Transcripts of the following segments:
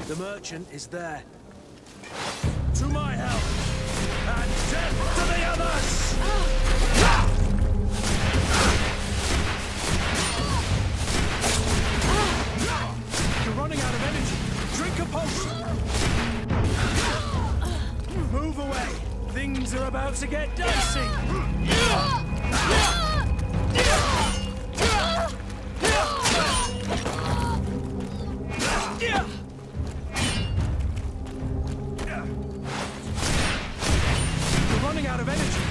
The merchant is there. To my help! And death to the others! You're running out of energy. Drink a potion. Move away. Things are about to get dicey. You're running out of energy.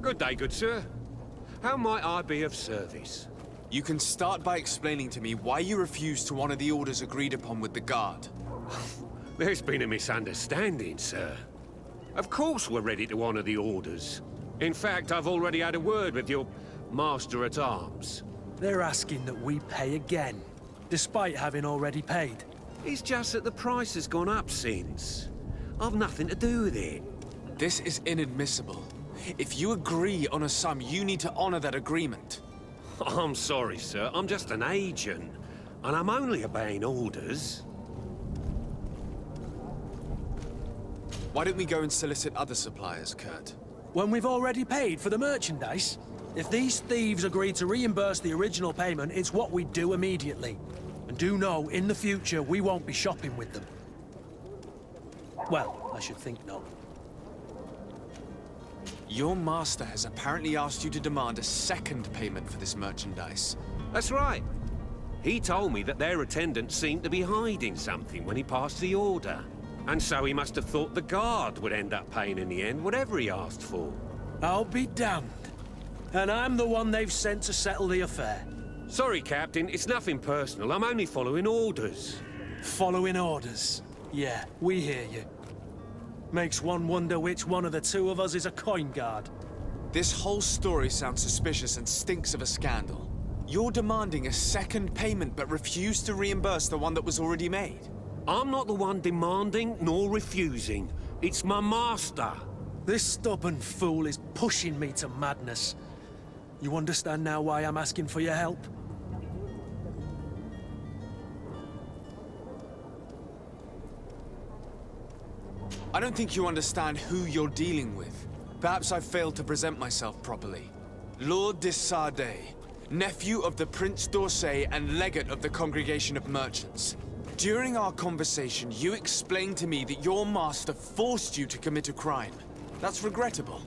Good day, good sir. How might I be of service? You can start by explaining to me why you refused to honor the orders agreed upon with the Guard. There's been a misunderstanding, sir. Of course we're ready to honor the orders. In fact, I've already had a word with your Master-at-Arms. They're asking that we pay again, despite having already paid. It's just that the price has gone up since. I've nothing to do with it. This is inadmissible. If you agree on a sum, you need to honor that agreement. I'm sorry, sir. I'm just an agent. And I'm only obeying orders. Why don't we go and solicit other suppliers, Kurt? When we've already paid for the merchandise? If these thieves agree to reimburse the original payment, it's what we do immediately. And do know, in the future, we won't be shopping with them. Well, I should think not. Your master has apparently asked you to demand a second payment for this merchandise. That's right. He told me that their attendant seemed to be hiding something when he passed the order. And so he must have thought the Guard would end up paying in the end, whatever he asked for. I'll be damned. And I'm the one they've sent to settle the affair. Sorry, Captain. It's nothing personal. I'm only following orders. Following orders. Yeah, we hear you. Makes one wonder which one of the two of us is a coin guard. This whole story sounds suspicious and stinks of a scandal. You're demanding a second payment but refuse to reimburse the one that was already made. I'm not the one demanding nor refusing. It's my master. This stubborn fool is pushing me to madness. You understand now why I'm asking for your help? I don't think you understand who you're dealing with. Perhaps I failed to present myself properly. Lord de Sardet, nephew of the Prince d'Orsay and legate of the Congregation of Merchants. During our conversation, you explained to me that your master forced you to commit a crime. That's regrettable,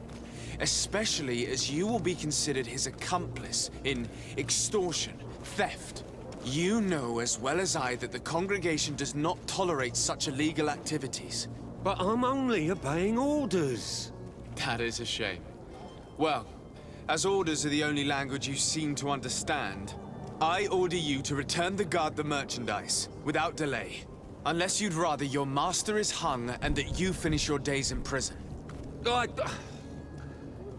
especially as you will be considered his accomplice in extortion, theft. You know as well as I that the Congregation does not tolerate such illegal activities. But I'm only obeying orders. That is a shame. Well, as orders are the only language you seem to understand, I order you to return the Guard the merchandise, without delay. Unless you'd rather your master is hung and that you finish your days in prison.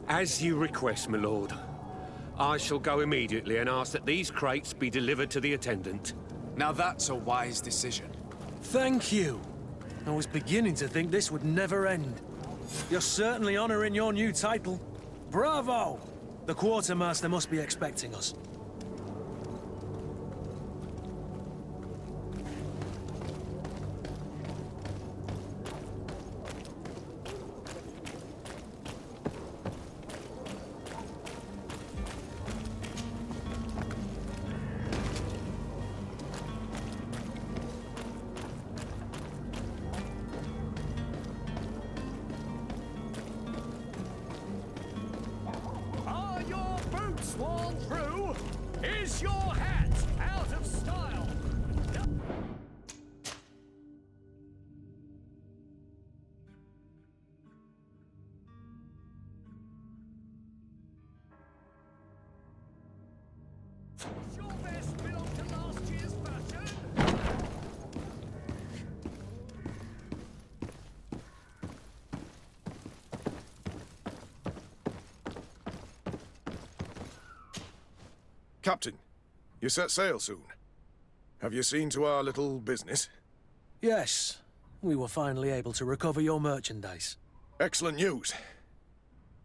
As you request, my lord. I shall go immediately and ask that these crates be delivered to the attendant. Now that's a wise decision. Thank you. I was beginning to think this would never end. You're certainly honoring your new title. Bravo! The Quartermaster must be expecting us. Sworn through? Is your hat out of style? Is your vest Captain, you set sail soon. Have you seen to our little business? Yes, we were finally able to recover your merchandise. Excellent news.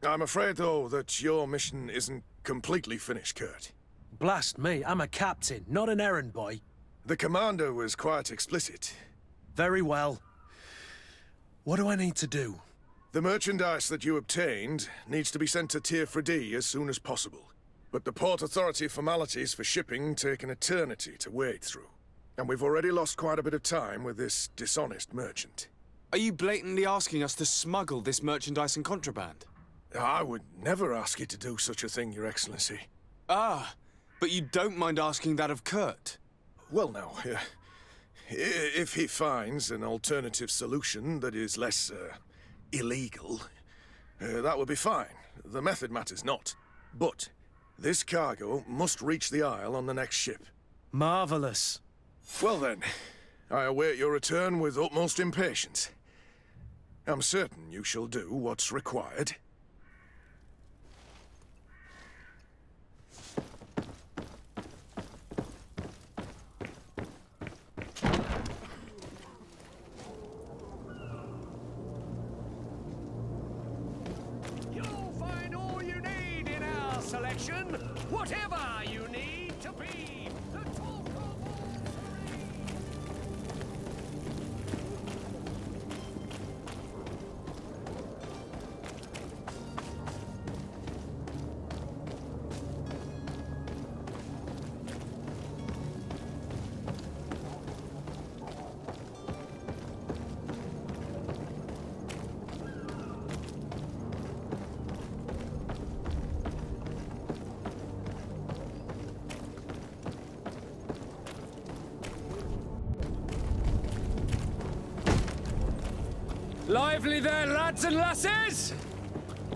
I'm afraid, though, that your mission isn't completely finished, Kurt. Blast me, I'm a captain, not an errand boy. The commander was quite explicit. Very well. What do I need to do? The merchandise that you obtained needs to be sent to Tier 4D as soon as possible. But the Port Authority formalities for shipping take an eternity to wade through. And we've already lost quite a bit of time with this dishonest merchant. Are you blatantly asking us to smuggle this merchandise and contraband? I would never ask you to do such a thing, Your Excellency. Ah, but you don't mind asking that of Kurt? Well, now, if he finds an alternative solution that is less, illegal, that would be fine. The method matters not. But this cargo must reach the Isle on the next ship. Marvelous. Well then, I await your return with utmost impatience. I'm certain you shall do what's required. You'll find all you need in our selection. Whatever you need to be the talk of all Surrey. Lively there, lads and lasses!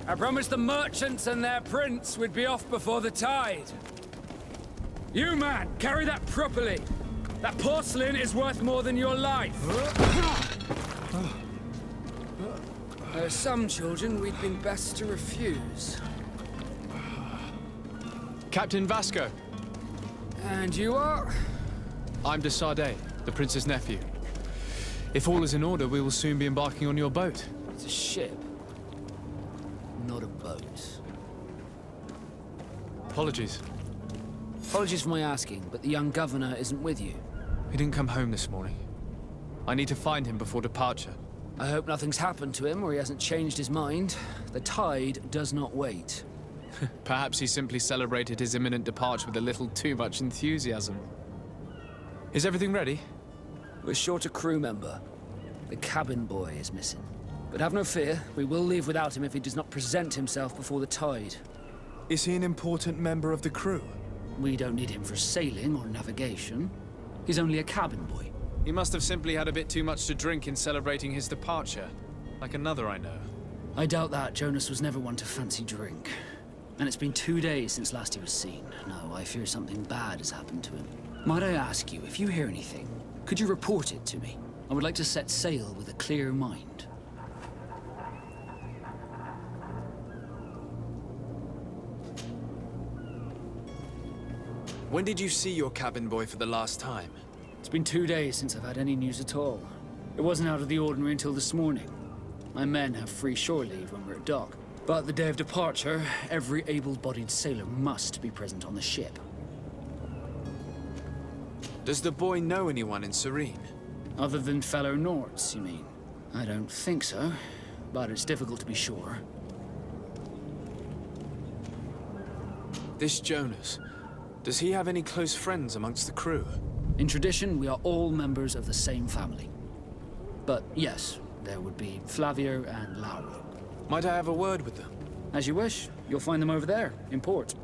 I promised the merchants and their prince we'd be off before the tide. You, man, carry that properly. That porcelain is worth more than your life. There are some children we'd been best to refuse. Captain Vasco, And you are? I'm de Sardet, the prince's nephew. If all is in order, we will soon be embarking on your boat. It's a ship, not a boat. Apologies. Apologies for my asking, but the young governor isn't with you. He didn't come home this morning. I need to find him before departure. I hope nothing's happened to him or he hasn't changed his mind. The tide does not wait. Perhaps he simply celebrated his imminent departure with a little too much enthusiasm. Is everything ready? We're short a crew member. The cabin boy is missing. But have no fear, we will leave without him if he does not present himself before the tide. Is he an important member of the crew? We don't need him for sailing or navigation. He's only a cabin boy. He must have simply had a bit too much to drink in celebrating his departure. Like another I know. I doubt that. Jonas was never one to fancy drink. And it's been 2 days since last he was seen. No, I fear something bad has happened to him. Might I ask you, if you hear anything, could you report it to me? I would like to set sail with a clear mind. When did you see your cabin boy for the last time? It's been 2 days since I've had any news at all. It wasn't out of the ordinary until this morning. My men have free shore leave when we're at dock. But the day of departure, every able-bodied sailor must be present on the ship. Does the boy know anyone in Serene? Other than fellow Nords, you mean? I don't think so, but it's difficult to be sure. This Jonas, does he have any close friends amongst the crew? In tradition, we are all members of the same family. But yes, there would be Flavio and Lauro. Might I have a word with them? As you wish. You'll find them over there, in port.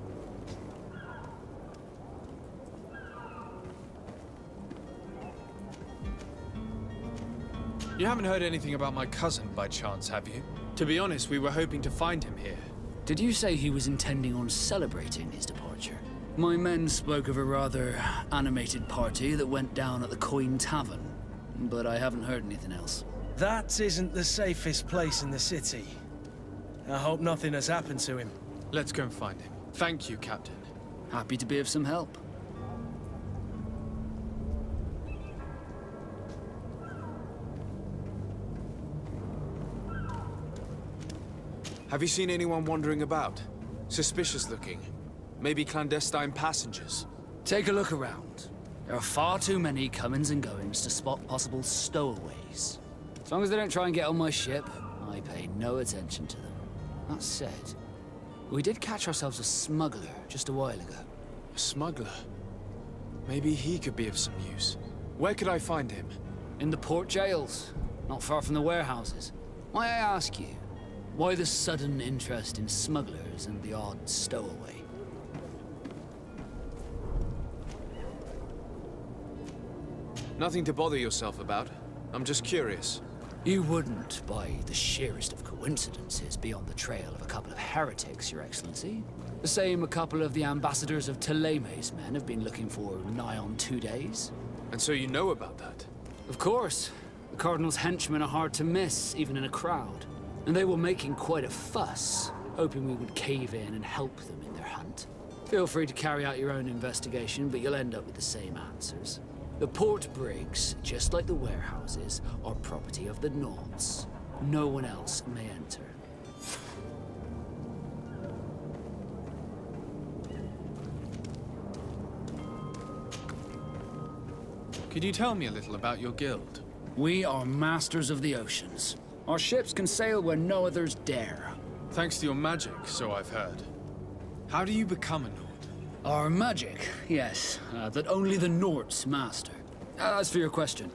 You haven't heard anything about my cousin by chance, have you? To be honest, we were hoping to find him here. Did you say he was intending on celebrating his departure? My men spoke of a rather animated party that went down at the Coin Tavern, but I haven't heard anything else. That isn't the safest place in the city. I hope nothing has happened to him. Let's go and find him. Thank you, Captain. Happy to be of some help. Have you seen anyone wandering about? Suspicious looking. Maybe clandestine passengers? Take a look around. There are far too many comings and goings to spot possible stowaways. As long as they don't try and get on my ship, I pay no attention to them. That said, we did catch ourselves a smuggler just a while ago. A smuggler? Maybe he could be of some use. Where could I find him? In the port jails, not far from the warehouses. May I ask you, why the sudden interest in smugglers and the odd stowaway? Nothing to bother yourself about. I'm just curious. You wouldn't, by the sheerest of coincidences, be on the trail of a couple of heretics, Your Excellency. The same a couple of the ambassadors of Theleme's men have been looking for nigh on 2 days. And so you know about that? Of course. The Cardinal's henchmen are hard to miss, even in a crowd. And they were making quite a fuss, hoping we would cave in and help them in their hunt. Feel free to carry out your own investigation, but you'll end up with the same answers. The port brigs, just like the warehouses, are property of the Nauts. No one else may enter. Could you tell me a little about your guild? We are masters of the oceans. Our ships can sail where no others dare. Thanks to your magic, so I've heard. How do you become a Nord? Our magic, yes, that only the Norts master. As for your question,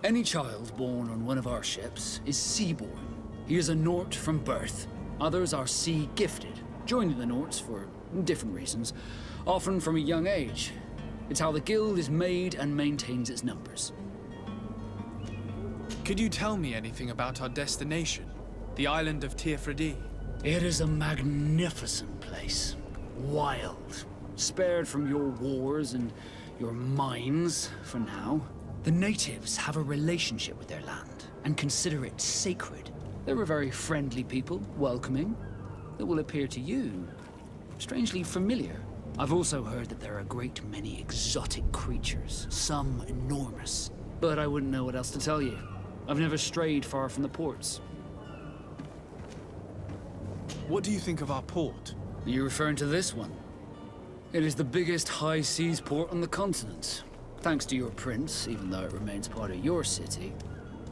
any child born on one of our ships is seaborn. He is a Nort from birth. Others are sea-gifted, joining the Norts for different reasons, often from a young age. It's how the guild is made and maintains its numbers. Could you tell me anything about our destination? The island of Teerfredi? It is a magnificent place. Wild. Spared from your wars and your mines, for now. The natives have a relationship with their land and consider it sacred. They're a very friendly people, welcoming. It will appear to you strangely familiar. I've also heard that there are a great many exotic creatures, some enormous. But I wouldn't know what else to tell you. I've never strayed far from the ports. What do you think of our port? Are you referring to this one? It is the biggest high seas port on the continent. Thanks to your prince, even though it remains part of your city,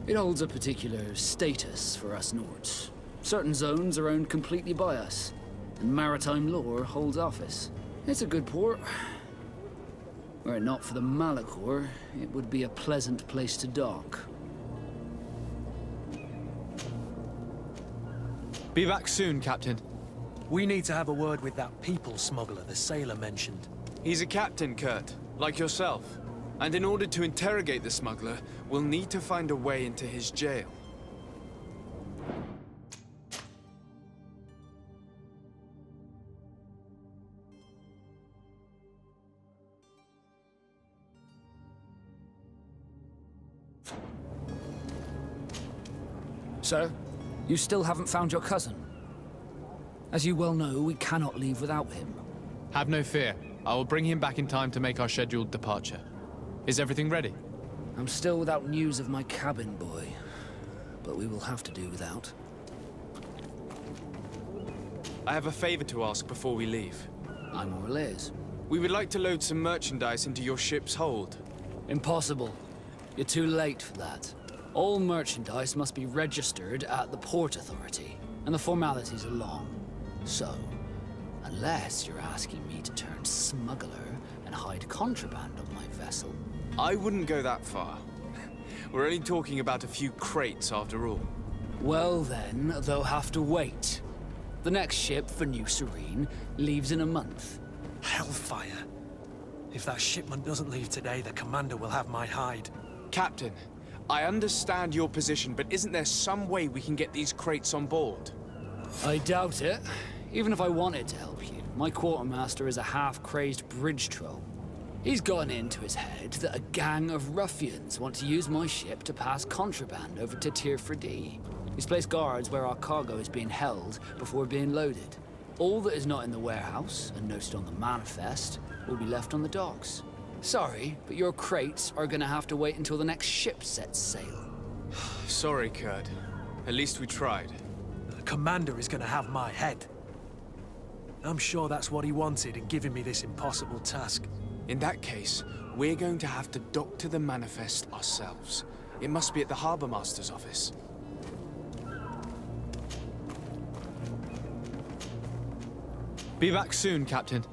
it holds a particular status for us Nords. Certain zones are owned completely by us, and maritime law holds office. It's a good port. Were it not for the Malachor, it would be a pleasant place to dock. Be back soon, Captain. We need to have a word with that people smuggler the sailor mentioned. He's a captain, Kurt, like yourself. And in order to interrogate the smuggler, we'll need to find a way into his jail. Sir, you still haven't found your cousin. As you well know, we cannot leave without him. Have no fear. I will bring him back in time to make our scheduled departure. Is everything ready? I'm still without news of my cabin boy, but we will have to do without. I have a favor to ask before we leave. I'm Orlez. We would like to load some merchandise into your ship's hold. Impossible. You're too late for that. All merchandise must be registered at the Port Authority, and the formalities are long. So, unless you're asking me to turn smuggler and hide contraband on my vessel. I wouldn't go that far. We're only talking about a few crates after all. Well then, they'll have to wait. The next ship for New Serene leaves in a month. Hellfire. If that shipment doesn't leave today, the commander will have my hide. Captain, I understand your position, but isn't there some way we can get these crates on board? I doubt it. Even if I wanted to help you, my quartermaster is a half-crazed bridge troll. He's gotten into his head that a gang of ruffians want to use my ship to pass contraband over to Teerfredi. He's placed guards where our cargo is being held before being loaded. All that is not in the warehouse and noted on the manifest will be left on the docks. Sorry, but your crates are gonna have to wait until the next ship sets sail. Sorry, Kurt. At least we tried. The commander is gonna have my head. I'm sure that's what he wanted in giving me this impossible task. In that case, we're going to have to doctor the manifest ourselves. It must be at the Harbour Master's office. Be back soon, Captain.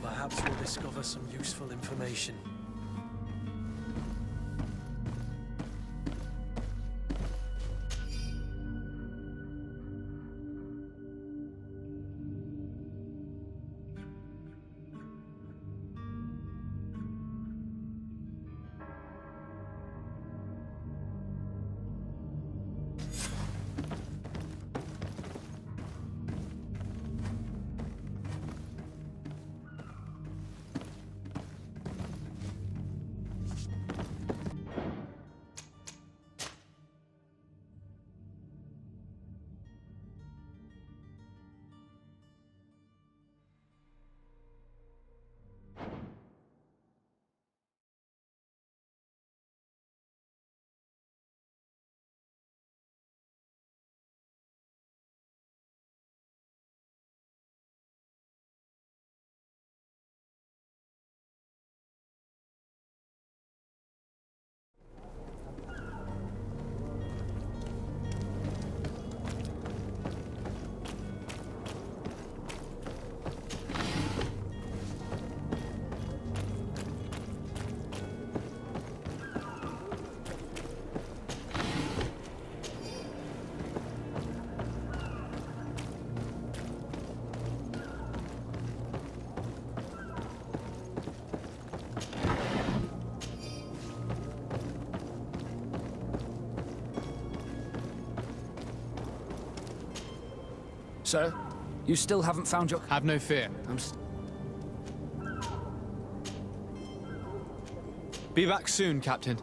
Perhaps we'll discover some useful information. Sir, you still haven't found your... Have no fear. Be back soon, Captain.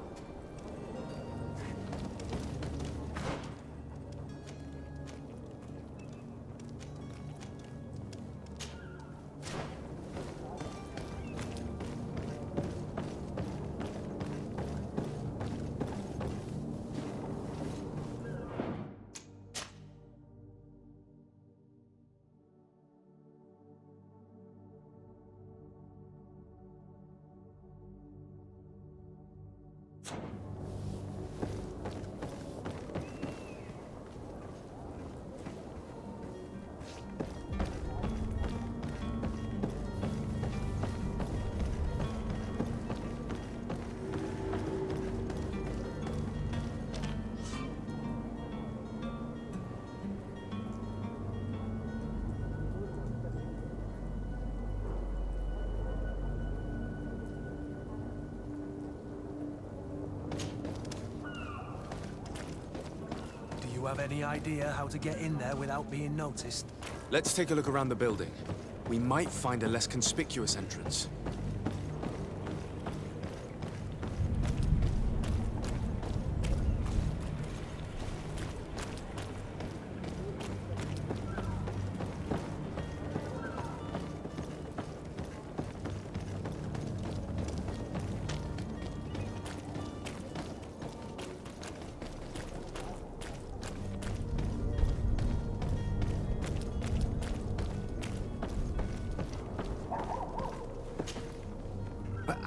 Do you have any idea how to get in there without being noticed? Let's take a look around the building. We might find a less conspicuous entrance.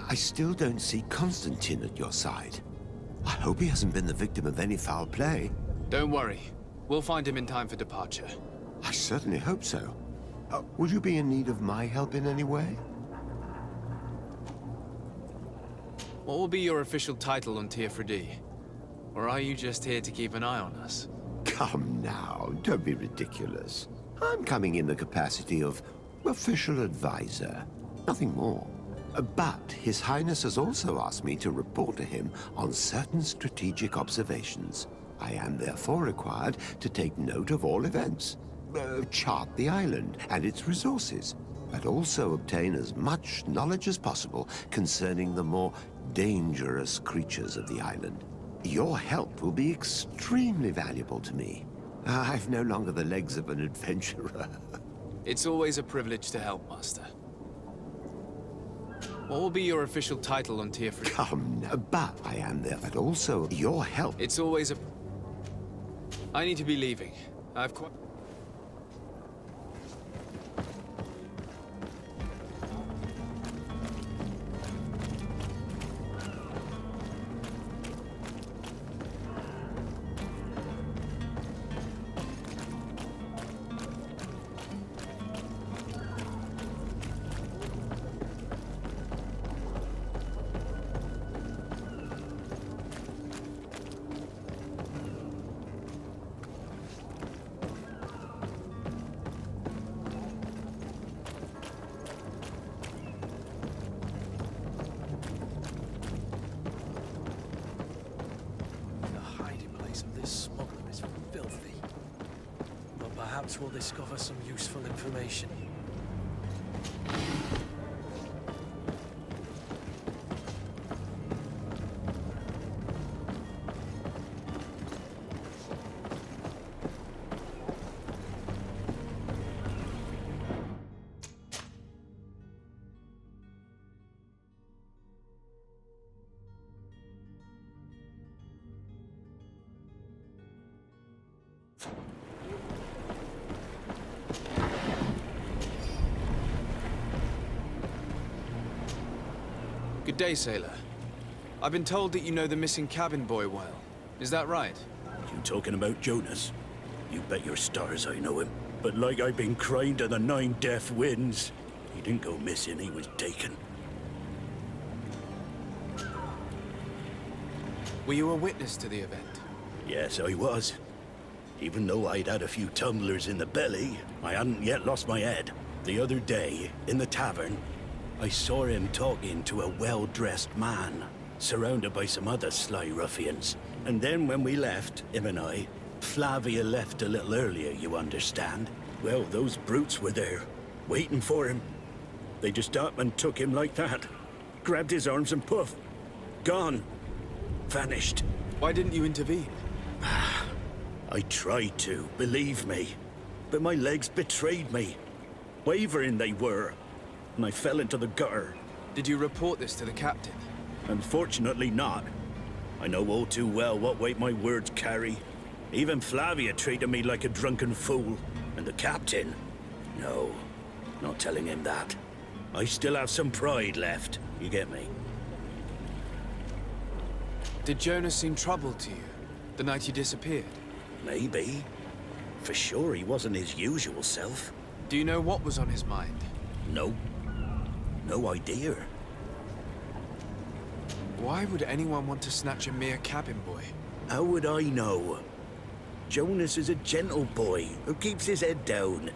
I still don't see Constantine at your side. I hope he hasn't been the victim of any foul play. Don't worry. We'll find him in time for departure. I certainly hope so. Would you be in need of my help in any way? What will be your official title on Teofredi? Or are you just here to keep an eye on us? Come now, don't be ridiculous. I'm coming in the capacity of official advisor, nothing more. But His Highness has also asked me to report to him on certain strategic observations. I am therefore required to take note of all events, chart the island and its resources, but also obtain as much knowledge as possible concerning the more dangerous creatures of the island. Your help will be extremely valuable to me. I've no longer the legs of an adventurer. It's always a privilege to help, Master. What will be your official title on Teofredi? Come now, but I am there, but also your help. It's always a... I need to be leaving. I've quite... Perhaps we'll discover some useful information. Good day, sailor. I've been told that you know the missing cabin boy well. Is that right? You talking about Jonas? You bet your stars I know him. But like I've been crying to the 9 deaf winds, he didn't go missing, he was taken. Were you a witness to the event? Yes, I was. Even though I'd had a few tumblers in the belly, I hadn't yet lost my head. The other day, in the tavern, I saw him talking to a well-dressed man, surrounded by some other sly ruffians. And then when we left, him and I, Flavia left a little earlier, you understand. Well, those brutes were there, waiting for him. They just up and took him like that. Grabbed his arms and poof, gone. Vanished. Why didn't you intervene? I tried to, believe me. But my legs betrayed me. Wavering they were. And I fell into the gutter. Did you report this to the captain? Unfortunately not. I know all too well what weight my words carry. Even Flavia treated me like a drunken fool. And the captain? No, not telling him that. I still have some pride left, you get me? Did Jonas seem troubled to you, the night you disappeared? Maybe. For sure he wasn't his usual self. Do you know what was on his mind? No. No idea. Why would anyone want to snatch a mere cabin boy? How would I know? Jonas is a gentle boy who keeps his head down.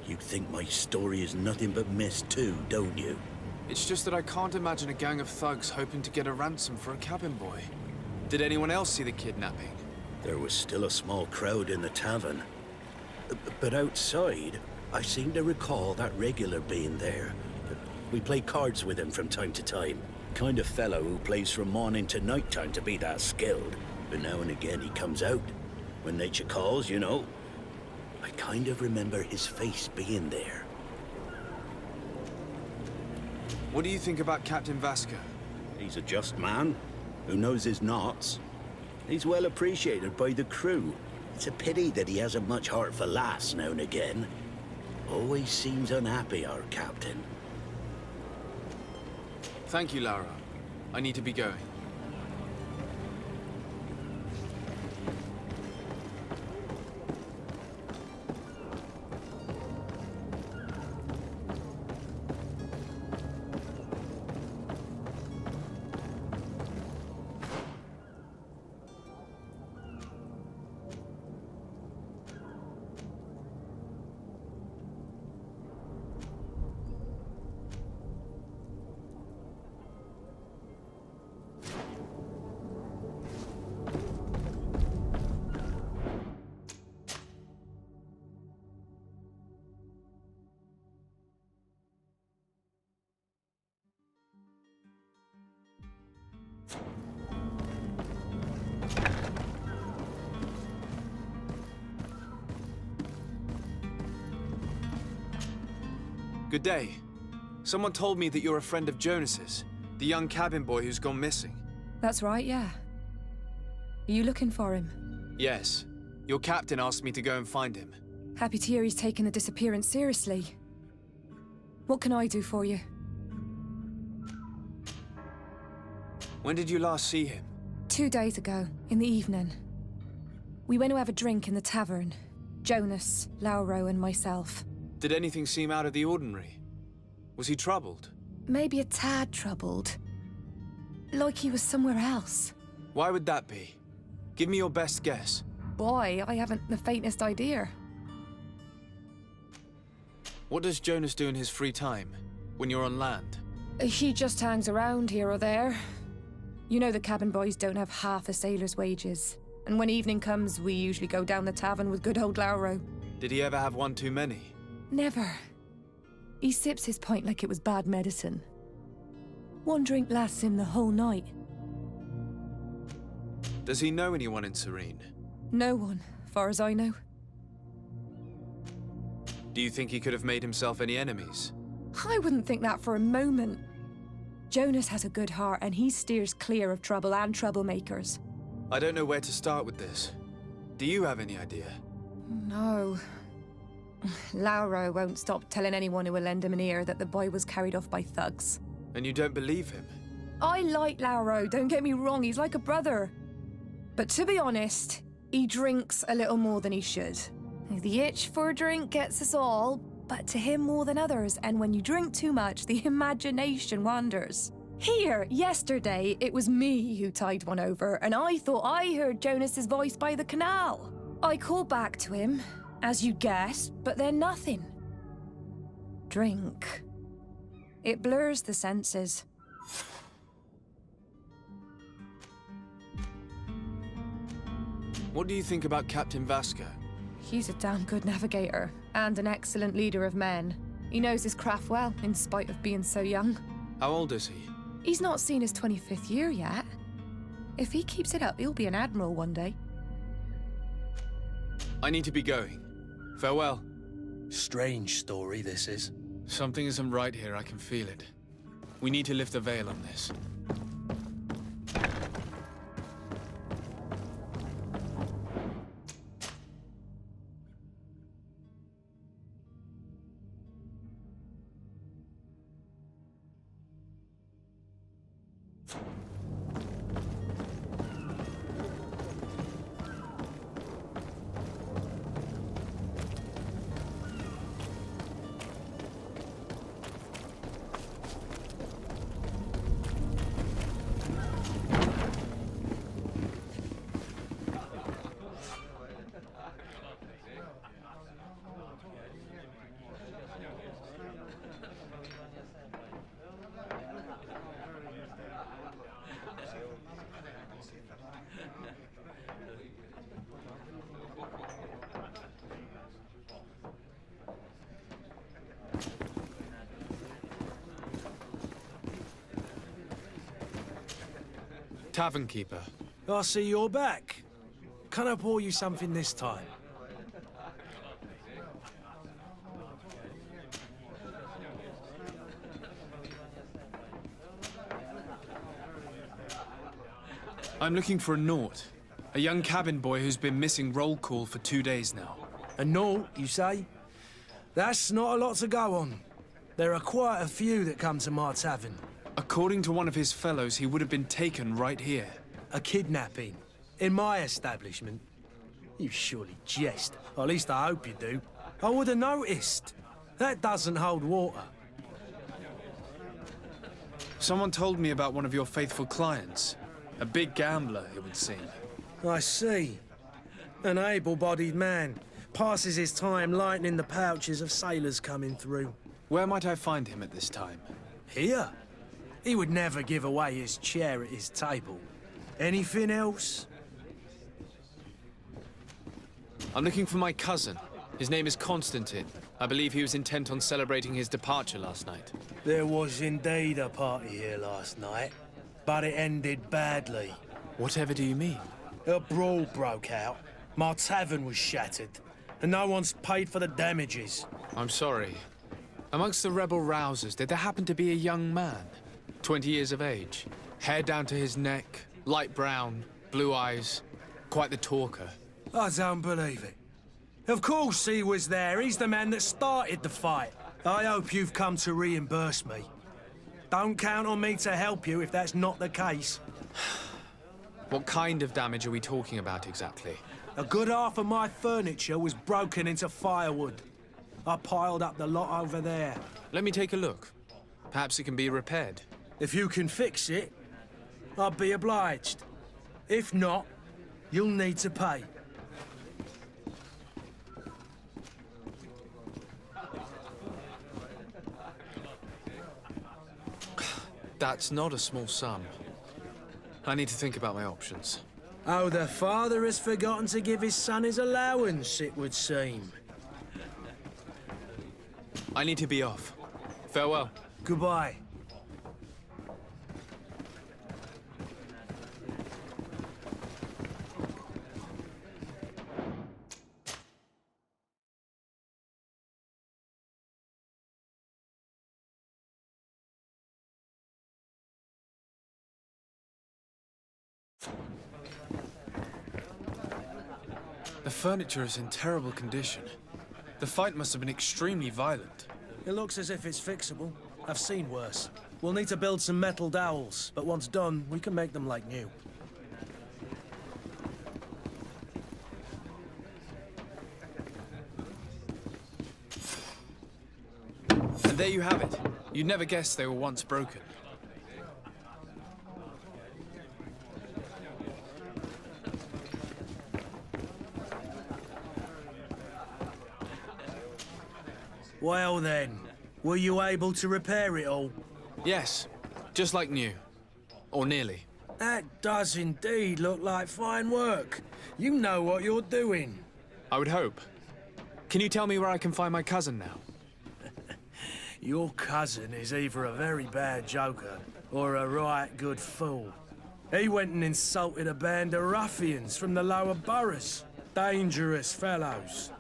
You think my story is nothing but mist too, don't you? It's just that I can't imagine a gang of thugs hoping to get a ransom for a cabin boy. Did anyone else see the kidnapping? There was still a small crowd in the tavern. But outside, I seem to recall that regular being there. We play cards with him from time to time. Kind of fellow who plays from morning to night time to be that skilled. But now and again he comes out. When nature calls, you know. I kind of remember his face being there. What do you think about Captain Vasco? He's a just man who knows his knots. He's well appreciated by the crew. It's a pity that he hasn't much heart for laughs now and again. Always seems unhappy, our captain. Thank you, Lauro. I need to be going. Good day. Someone told me that you're a friend of Jonas's, the young cabin boy who's gone missing. That's right, yeah. Are you looking for him? Yes. Your captain asked me to go and find him. Happy to hear he's taken the disappearance seriously. What can I do for you? When did you last see him? 2 days ago, in the evening. We went to have a drink in the tavern. Jonas, Lauro, and myself. Did anything seem out of the ordinary? Was he troubled? Maybe a tad troubled. Like he was somewhere else. Why would that be? Give me your best guess. Boy, I haven't the faintest idea. What does Jonas do in his free time, when you're on land? He just hangs around here or there. You know the cabin boys don't have half a sailor's wages. And when evening comes, we usually go down the tavern with good old Lauro. Did he ever have one too many? Never. He sips his pint like it was bad medicine. One drink lasts him the whole night. Does he know anyone in Serene? No one, far as I know. Do you think he could have made himself any enemies? I wouldn't think that for a moment. Jonas has a good heart and he steers clear of trouble and troublemakers. I don't know where to start with this. Do you have any idea? No. Lauro won't stop telling anyone who will lend him an ear that the boy was carried off by thugs. And you don't believe him? I like Lauro, don't get me wrong, he's like a brother. But to be honest, he drinks a little more than he should. The itch for a drink gets us all, but to him more than others, and when you drink too much, the imagination wanders. Here, yesterday, it was me who tied one over, and I thought I heard Jonas's voice by the canal. I called back to him, as you guessed, but then nothing. Drink. It blurs the senses. What do you think about Captain Vasco? He's a damn good navigator, and an excellent leader of men. He knows his craft well, in spite of being so young. How old is he? He's not seen his 25th year yet. If he keeps it up, he'll be an admiral one day. I need to be going. Farewell. Strange story, this is. Something isn't right here, I can feel it. We need to lift the veil on this. Tavern keeper. I see you're back. Can I pour you something this time? I'm looking for a Naut. A young cabin boy who's been missing roll call for 2 days now. A Naut, you say? That's not a lot to go on. There are quite a few that come to my tavern. According to one of his fellows, he would have been taken right here. A kidnapping? In my establishment? You surely jest. Or at least I hope you do. I would have noticed. That doesn't hold water. Someone told me about one of your faithful clients. A big gambler, it would seem. I see. An able-bodied man. Passes his time lightening the pouches of sailors coming through. Where might I find him at this time? Here? He would never give away his chair at his table. Anything else? I'm looking for my cousin. His name is Constantine. I believe he was intent on celebrating his departure last night. There was indeed a party here last night, but it ended badly. Whatever do you mean? A brawl broke out. My tavern was shattered, and no one's paid for the damages. I'm sorry. Amongst the rebel rousers, did there happen to be a young man? 20 years of age. Hair down to his neck, light brown, blue eyes. Quite the talker. I don't believe it. Of course he was there. He's the man that started the fight. I hope you've come to reimburse me. Don't count on me to help you if that's not the case. What kind of damage are we talking about exactly? A good half of my furniture was broken into firewood. I piled up the lot over there. Let me take a look. Perhaps it can be repaired. If you can fix it, I'd be obliged. If not, you'll need to pay. That's not a small sum. I need to think about my options. Oh, the father has forgotten to give his son his allowance, it would seem. I need to be off. Farewell. Goodbye. The furniture is in terrible condition. The fight must have been extremely violent. It looks as if it's fixable. I've seen worse. We'll need to build some metal dowels, but once done, we can make them like new. And there you have it. You'd never guess they were once broken. Well then, were you able to repair it all? Yes, just like new. Or nearly. That does indeed look like fine work. You know what you're doing. I would hope. Can you tell me where I can find my cousin now? Your cousin is either a very bad joker or a right good fool. He went and insulted a band of ruffians from the lower boroughs. Dangerous fellows.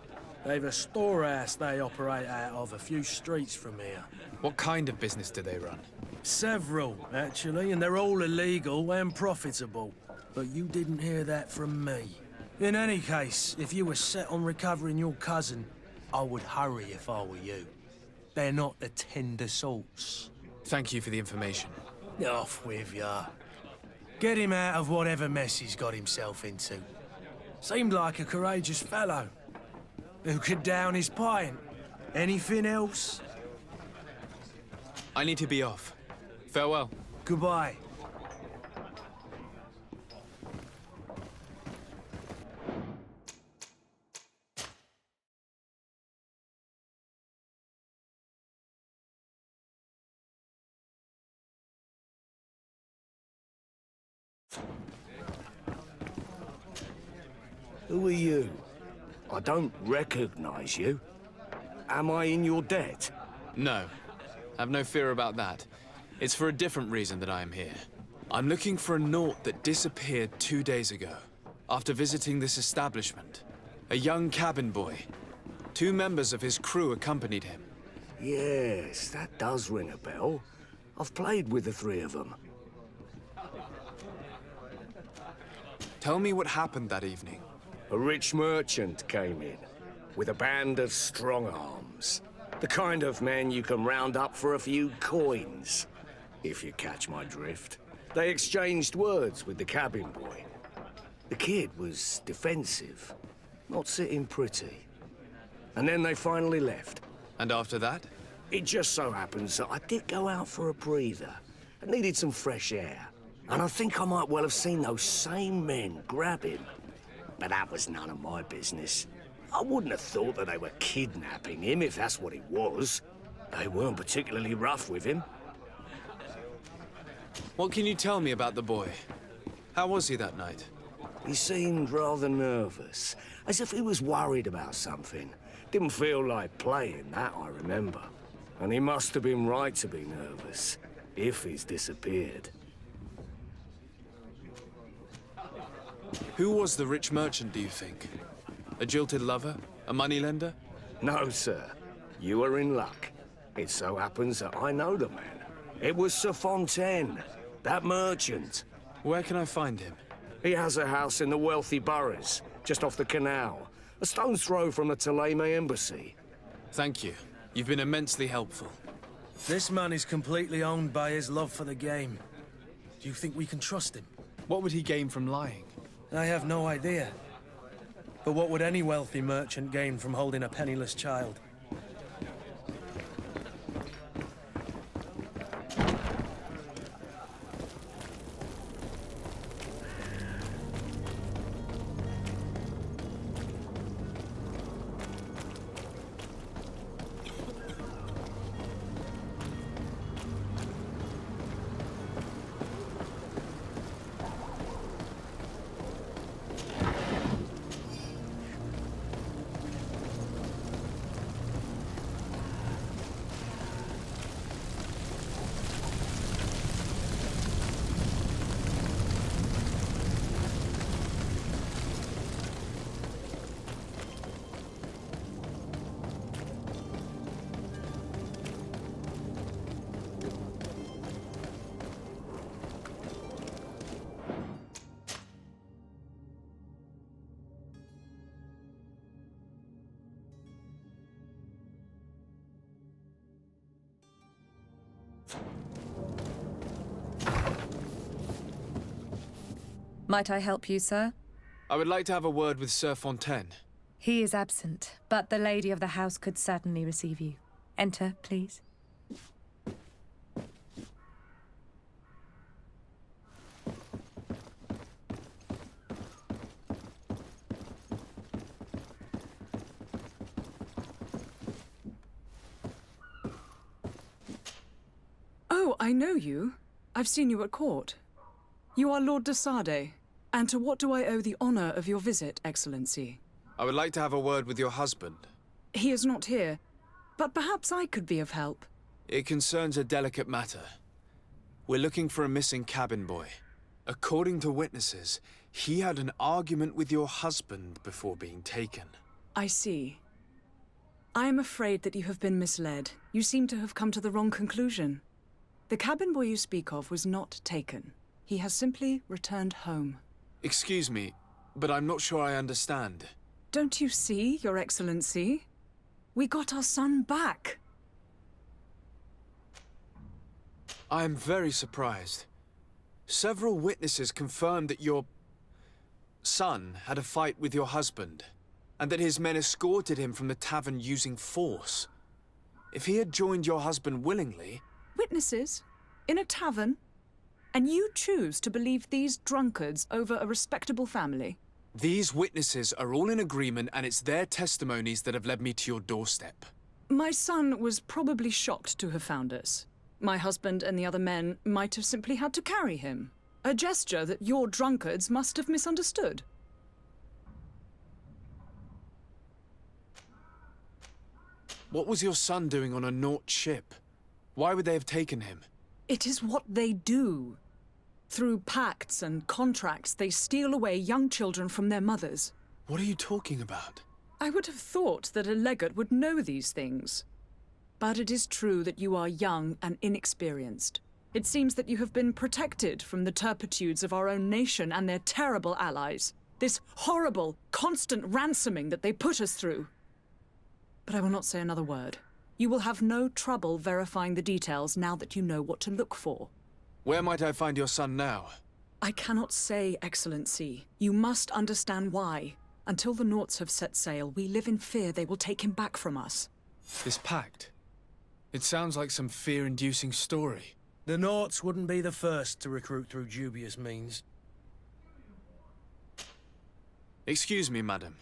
They've a storehouse they operate out of a few streets from here. What kind of business do they run? Several, actually, and they're all illegal and profitable. But you didn't hear that from me. In any case, if you were set on recovering your cousin, I would hurry if I were you. They're not the tender sorts. Thank you for the information. Off with ya. Get him out of whatever mess he's got himself into. Seemed like a courageous fellow. Who could down his pint? Anything else? I need to be off. Farewell. Goodbye. Who are you? I don't recognize you. Am I in your debt? No. Have no fear about that. It's for a different reason that I am here. I'm looking for a Naut that disappeared 2 days ago, after visiting this establishment. A young cabin boy. 2 members of his crew accompanied him. Yes, that does ring a bell. I've played with the 3 of them. Tell me what happened that evening. A rich merchant came in, with a band of strong arms. The kind of men you can round up for a few coins. if you catch my drift. They exchanged words with the cabin boy. The kid was defensive, not sitting pretty. And then they finally left. And after that? It just so happens that I did go out for a breather. I needed some fresh air. And I think I might well have seen those same men grab him. But that was none of my business. I wouldn't have thought that they were kidnapping him, if that's what it was. They weren't particularly rough with him. What can you tell me about the boy? How was he that night? He seemed rather nervous, as if he was worried about something. Didn't feel like playing, that I remember. And he must have been right to be nervous, if he's disappeared. Who was the rich merchant, do you think? A jilted lover? A moneylender? No, sir. You are in luck. It so happens that I know the man. It was Sir Fontaine, that merchant. Where can I find him? He has a house in the wealthy boroughs, just off the canal. A stone's throw from the Thélème embassy. Thank you. You've been immensely helpful. This man is completely owned by his love for the game. Do you think we can trust him? What would he gain from lying? I have no idea. But what would any wealthy merchant gain from holding a penniless child? Might I help you, sir? I would like to have a word with Sir Fontaine. He is absent, but the lady of the house could certainly receive you. Enter, please. Oh, I know you. I've seen you at court. You are Lord de Sardet. And to what do I owe the honor of your visit, Excellency? I would like to have a word with your husband. He is not here, but perhaps I could be of help. It concerns a delicate matter. We're looking for a missing cabin boy. According to witnesses, he had an argument with your husband before being taken. I see. I am afraid that you have been misled. You seem to have come to the wrong conclusion. The cabin boy you speak of was not taken. He has simply returned home. Excuse me, but I'm not sure I understand. Don't you see, Your Excellency? We got our son back. I am very surprised. Several witnesses confirmed that your son had a fight with your husband, and that his men escorted him from the tavern using force. If he had joined your husband willingly... Witnesses? In a tavern? And you choose to believe these drunkards over a respectable family? These witnesses are all in agreement, and it's their testimonies that have led me to your doorstep. My son was probably shocked to have found us. My husband and the other men might have simply had to carry him. A gesture that your drunkards must have misunderstood. What was your son doing on a Naut ship? Why would they have taken him? It is what they do. Through pacts and contracts, they steal away young children from their mothers. What are you talking about? I would have thought that a legate would know these things. But it is true that you are young and inexperienced. It seems that you have been protected from the turpitudes of our own nation and their terrible allies. This horrible, constant ransoming that they put us through. But I will not say another word. You will have no trouble verifying the details now that you know what to look for. Where might I find your son now? I cannot say, Excellency. You must understand why. Until the Nauts have set sail, we live in fear they will take him back from us. This pact. It sounds like some fear-inducing story. The Nauts wouldn't be the first to recruit through dubious means. Excuse me, madam,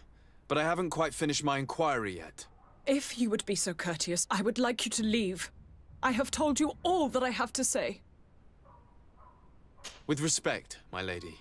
but I haven't quite finished my inquiry yet. If you would be so courteous, I would like you to leave. I have told you all that I have to say. With respect, my lady.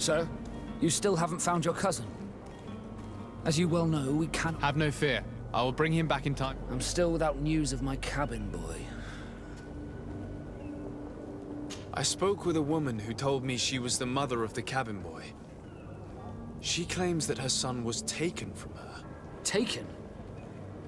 Sir, you still haven't found your cousin. As you well know, we can't... Have no fear. I will bring him back in time. I'm still without news of my cabin boy. I spoke with a woman who told me she was the mother of the cabin boy. She claims that her son was taken from her. Taken?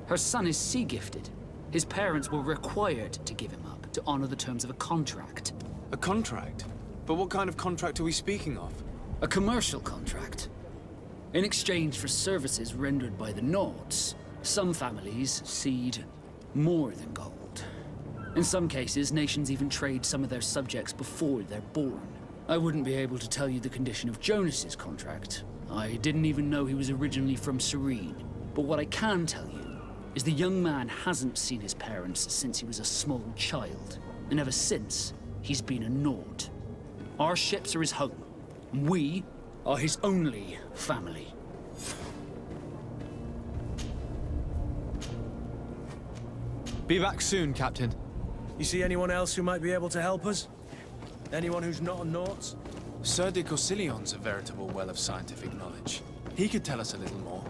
Her son is sea-gifted. His parents were required to give him up to honor the terms of a contract. A contract? But what kind of contract are we speaking of? A commercial contract. In exchange for services rendered by the Nauts, some families cede more than gold. In some cases, nations even trade some of their subjects before they're born. I wouldn't be able to tell you the condition of Jonas's contract. I didn't even know he was originally from Serene. But what I can tell you is the young man hasn't seen his parents since he was a small child. And ever since, he's been a Naut. Our ships are his home. We are his only family. Be back soon, Captain. You see anyone else who might be able to help us? Anyone who's not a Naut? Sir de Corsillion's a veritable well of scientific knowledge. He could tell us a little more.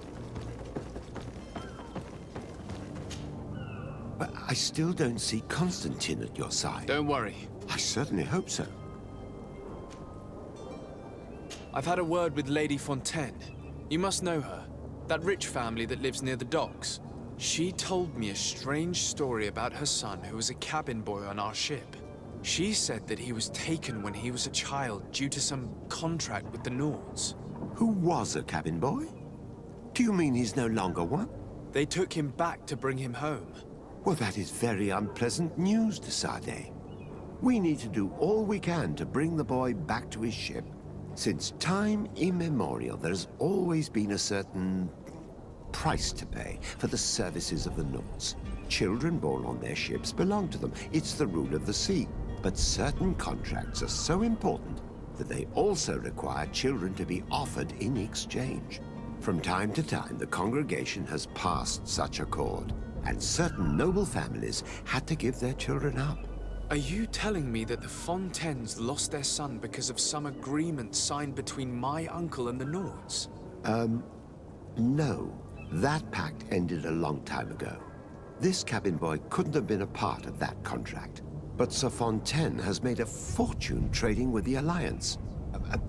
But I still don't see Constantine at your side. Don't worry. I certainly hope so. I've had a word with Lady Fontaine. You must know her. That rich family that lives near the docks. She told me a strange story about her son who was a cabin boy on our ship. She said that he was taken when he was a child due to some contract with the Nauts. Who was a cabin boy? Do you mean he's no longer one? They took him back to bring him home. Well, that is very unpleasant news, de Sardet. We need to do all we can to bring the boy back to his ship. Since time immemorial, there's always been a certain price to pay for the services of the Nauts. Children born on their ships belong to them. It's the rule of the sea. But certain contracts are so important that they also require children to be offered in exchange. From time to time, the congregation has passed such accord, and certain noble families had to give their children up. Are you telling me that the Fontaines lost their son because of some agreement signed between my uncle and the Nords? No. That pact ended a long time ago. This cabin boy couldn't have been a part of that contract. But Sir Fontaine has made a fortune trading with the Alliance,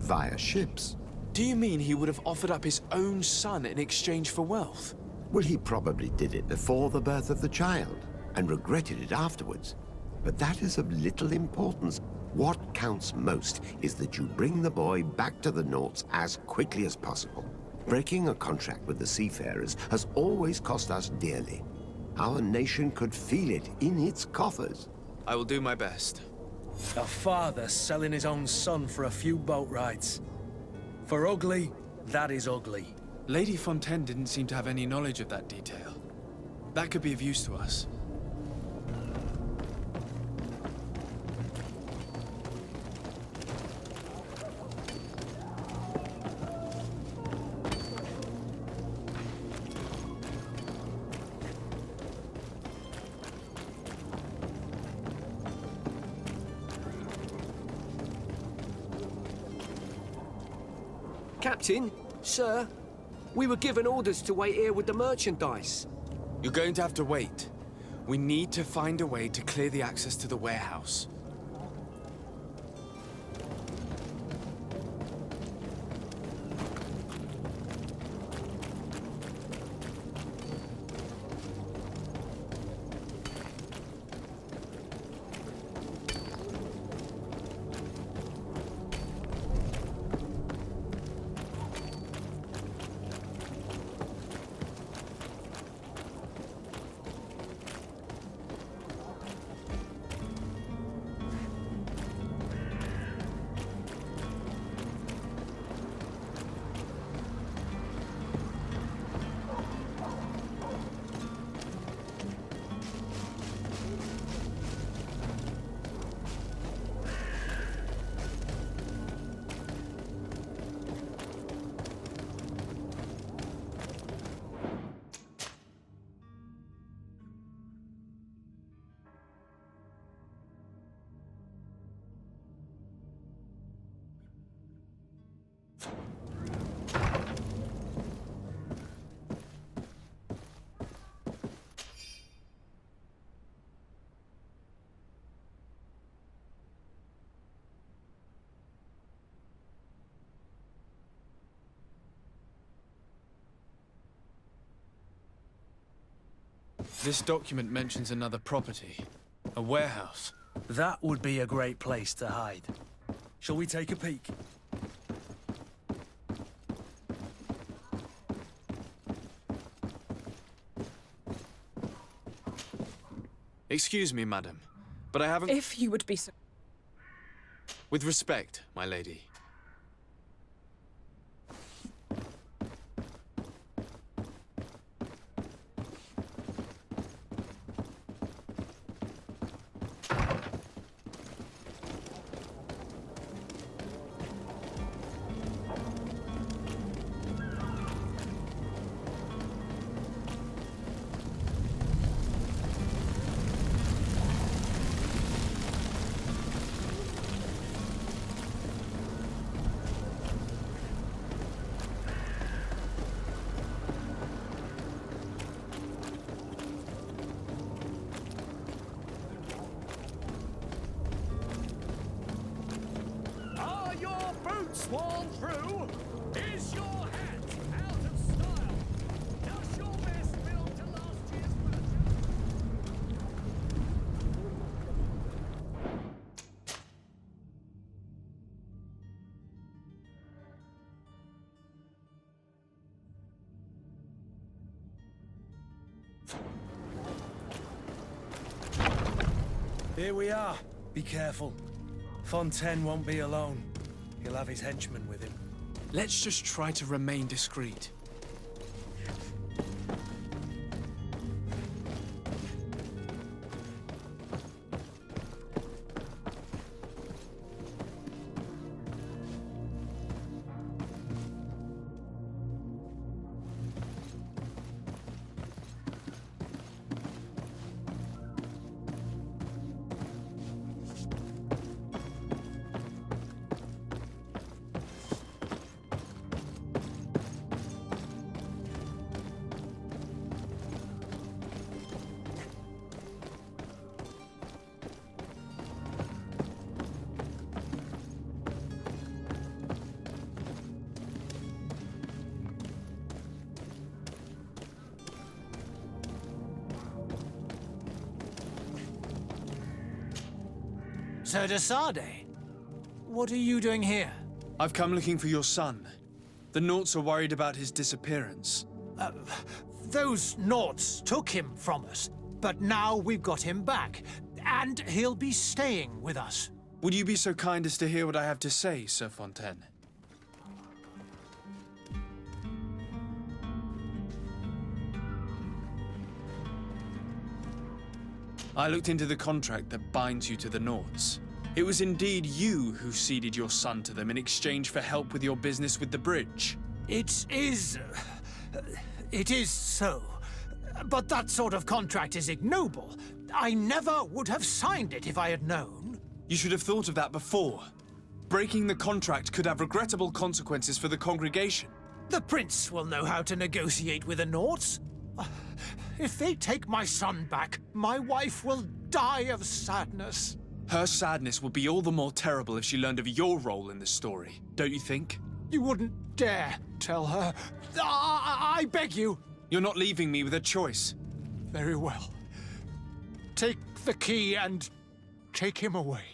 via ships. Do you mean he would have offered up his own son in exchange for wealth? Well, he probably did it before the birth of the child, and regretted it afterwards. But that is of little importance. What counts most is that you bring the boy back to the Nauts as quickly as possible. Breaking a contract with the seafarers has always cost us dearly. Our nation could feel it in its coffers. I will do my best. A father selling his own son for a few boat rides. For ugly, that is ugly. Lady Fontaine didn't seem to have any knowledge of that detail. That could be of use to us. Captain, sir, we were given orders to wait here with the merchandise. You're going to have to wait. We need to find a way to clear the access to the warehouse. This document mentions another property. A warehouse. That would be a great place to hide. Shall we take a peek? Excuse me, madam, but I haven't... If you would be so... With respect, my lady. Are your boots worn through? Is your hat out of style? Does your vest belong to last year's purchase? Here we are. Be careful. Fontaine won't be alone. He'll have his henchmen with him. Let's just try to remain discreet. Sir de Sardet, what are you doing here? I've come looking for your son. The Nauts are worried about his disappearance. Those Nauts took him from us, but now we've got him back, and he'll be staying with us. Would you be so kind as to hear what I have to say, Sir Fontaine? I looked into the contract that binds you to the Nauts. It was indeed you who ceded your son to them in exchange for help with your business with the bridge. It is so. But that sort of contract is ignoble. I never would have signed it if I had known. You should have thought of that before. Breaking the contract could have regrettable consequences for the congregation. The prince will know how to negotiate with the Nauts. If they take my son back, my wife will die of sadness. Her sadness would be all the more terrible if she learned of your role in the story, don't you think? You wouldn't dare tell her. I beg you. You're not leaving me with a choice. Very well. Take the key and take him away.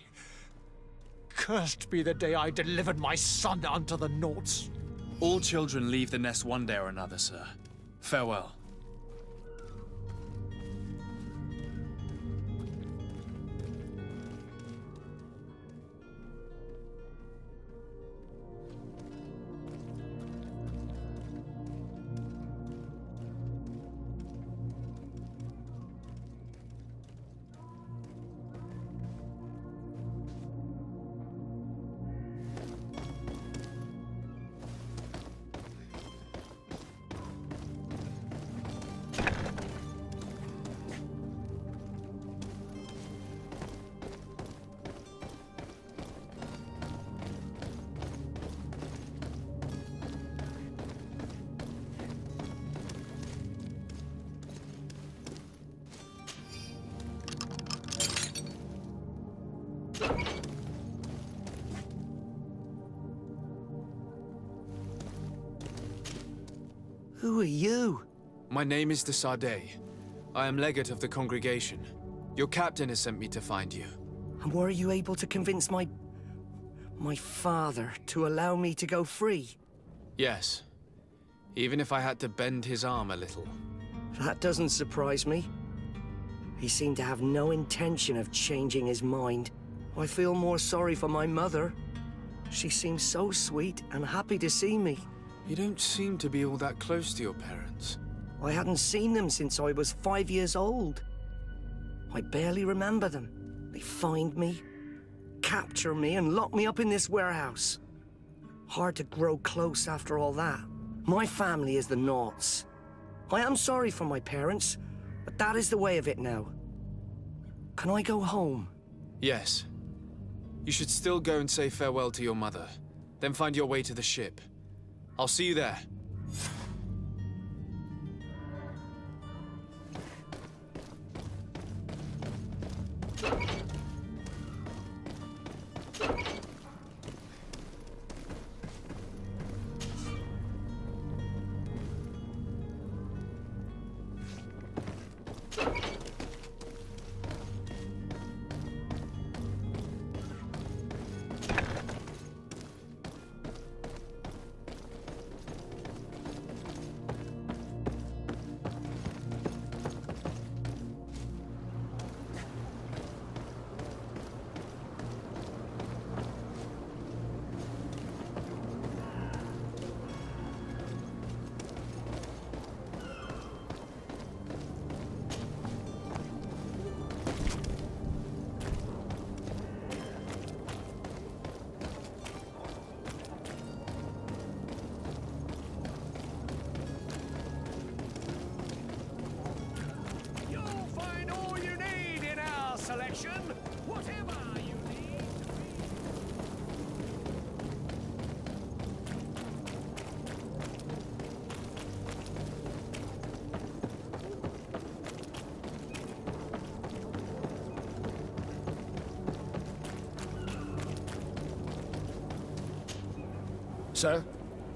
Cursed be the day I delivered my son unto the Nauts. All children leave the nest one day or another, sir. Farewell. Who are you? My name is de Sardet. I am legate of the congregation. Your captain has sent me to find you. And were you able to convince my father to allow me to go free? Yes. Even if I had to bend his arm a little. That doesn't surprise me. He seemed to have no intention of changing his mind. I feel more sorry for my mother. She seems so sweet and happy to see me. You don't seem to be all that close to your parents. I hadn't seen them since I was 5 years old. I barely remember them. They find me, capture me, and lock me up in this warehouse. Hard to grow close after all that. My family is the Nauts. I am sorry for my parents, but that is the way of it now. Can I go home? Yes. You should still go and say farewell to your mother. Then find your way to the ship. I'll see you there. Whatever you need. Sir,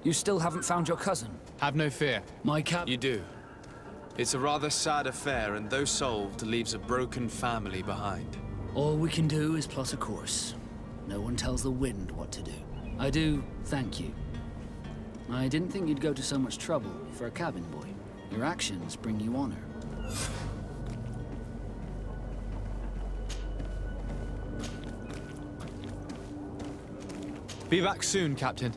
you still haven't found your cousin. Have no fear. My cap... You do. It's a rather sad affair, and though solved, leaves a broken family behind. All we can do is plot a course. No one tells the wind what to do. I do thank you. I didn't think you'd go to so much trouble for a cabin boy. Your actions bring you honor. Be back soon, Captain.